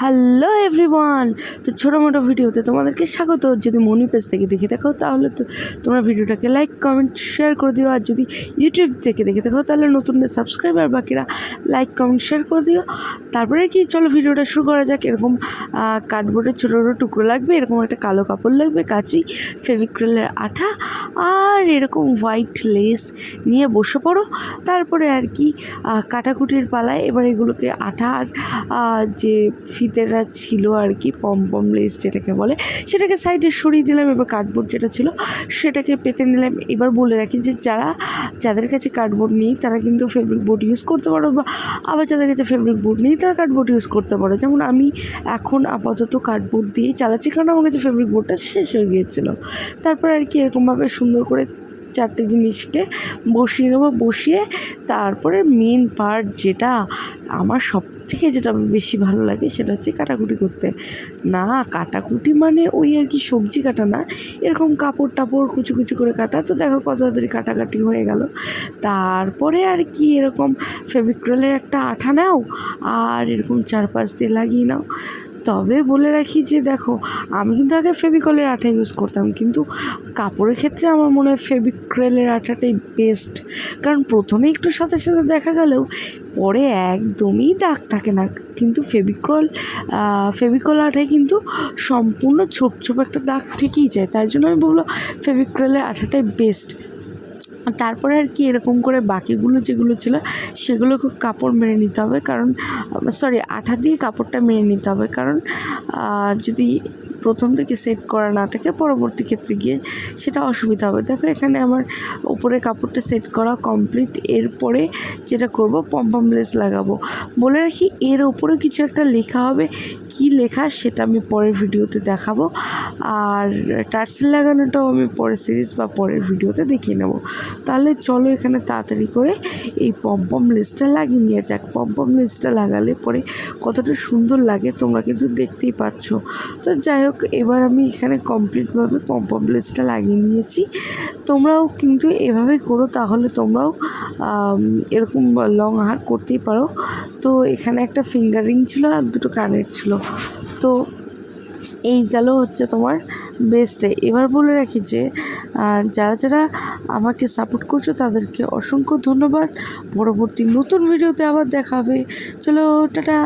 Hello everyone, তো ছোটো মোটো ভিডিওতে তোমাদেরকে স্বাগত। যদি মনি পেজ থেকে দেখে থাকো তাহলে তো তোমরা ভিডিওটাকে লাইক কমেন্ট শেয়ার করে দিও, আর যদি ইউটিউব থেকে দেখে থাকো তাহলে নতুন সাবস্ক্রাইবার বাকিরা লাইক কমেন্ট শেয়ার করে দিও। তারপরে কি চলো ভিডিওটা শুরু করা যাক। এরকম কার্ডবোর্ডের ছোটো ছোটো টুকরো লাগবে, এরকম একটা কালো কাপড় লাগবে, কাঁচি, ফেভিক্রিলের আঠা আর এরকম হোয়াইট লেস নিয়ে বসে পড়ো। তারপরে আর কি কাটাকুটির পালায় এবার এগুলোকে আঠা আর যে ফিতেরা ছিল আর কি, পম লেস যেটাকে বলে, সেটাকে সাইডে সরিয়ে দিলাম। এবার কার্ডবোর্ড যেটা ছিল সেটাকে পেতে নিলাম। এবার বলে রাখি যে যাদের কাছে কার্ডবোর্ড নেই তারা কিন্তু ফেব্রিক বোর্ড ইউজ করতে পারো, বা আবার যাদের কাছে ফেব্রিক বোর্ড নেই তারা কার্ডবোর্ড ইউজ করতে পারো। যেমন আমি এখন আপাতত কার্ডবোর্ড দিয়েই চালাচ্ছি, কারণ আমার কাছে ফেব্রিক বোর্ডটা শেষ হয়ে গিয়েছিলো। তারপর আর কি এরকমভাবে সুন্দর করে চারটে জিনিসকে বসিয়ে নেবো। বসিয়ে তারপরে মেন পার্ট যেটা আমার সব থেকে যেটা বেশি ভালো লাগে সেটা হচ্ছে কাটাকুটি করতে। না কাটাকুটি মানে ওই আর কি সবজি কাটা না, এরকম কাপড় টাপড় কুচু কুচু করে কাটা। তো দেখো কত তাড়াতাড়ি কাটাকাটি হয়ে গেল। তারপরে আর কি এরকম ফেভিক্রিলের একটা আঠা নাও আর এরকম চারপাশ দিয়ে লাগিয়ে নাও। তবে বলে রাখি যে দেখো, আমি কিন্তু আগে ফেভিকলের আঠা ইউজ করতাম, কিন্তু কাপড়ের ক্ষেত্রে আমার মনে হয় ফেভিক্রিলের আঠাটাই বেস্ট। কারণ প্রথমে একটু সাথে সাথে দেখা গেলেও পরে একদমই দাগ থাকে না, কিন্তু ফেভিকল আঠায় কিন্তু সম্পূর্ণ ছোপ ছোপ একটা দাগ থেকেই যায়। তাই জন্য আমি বলবো ফেভিক্রিলের আঠাটাই বেস্ট। তারপরে আর কি এরকম করে বাকিগুলো যেগুলো ছিল সেগুলোকে কাপড় মেরে নিতে হবে, কারণ আঠা দিয়ে কাপড়টা মেরে নিতে হবে। কারণ যদি প্রথম থেকে সেট করা না থাকে পরবর্তী ক্ষেত্রে গিয়ে সেটা অসুবিধা হবে। দেখো এখানে আমার উপরে কাপড়টা সেট করা কমপ্লিট। এরপরে যেটা করব পম লেস লাগাবো। বলে রাখি এর ওপরে কিছু একটা লেখা হবে, কি লেখা সেটা আমি পরের ভিডিওতে দেখাবো। আর টার্সেল লাগানোটাও আমি পরের সিরিজ বা পরের ভিডিওতে দেখিয়ে নেব। তাহলে চলো এখানে তাড়াতাড়ি করে এই পম লেসটা লাগিয়ে নিয়ে যাক। পম লেসটা লাগালে পরে কতটা সুন্দর লাগে তোমরা কিন্তু দেখতেই পাচ্ছ। তো যাই হোক, এবার আমি এখানে কমপ্লিটভাবে পম লেসটা লাগিয়ে নিয়েছি। তোমরাও কিন্তু এভাবে করো, তাহলে তোমরাও এরকম লং হার করতেই পারো। তো এখানে একটা ফিঙ্গারিং ছিল আর দুটো কানের ছিল। তো এই গেল হচ্ছে তোমার বেস্টে। এবার বলে রাখি যে যারা আমাকে সাপোর্ট করছো তাদেরকে অসংখ্য ধন্যবাদ। পরবর্তী নতুন ভিডিওতে আবার দেখা হবে। চলো টাটা।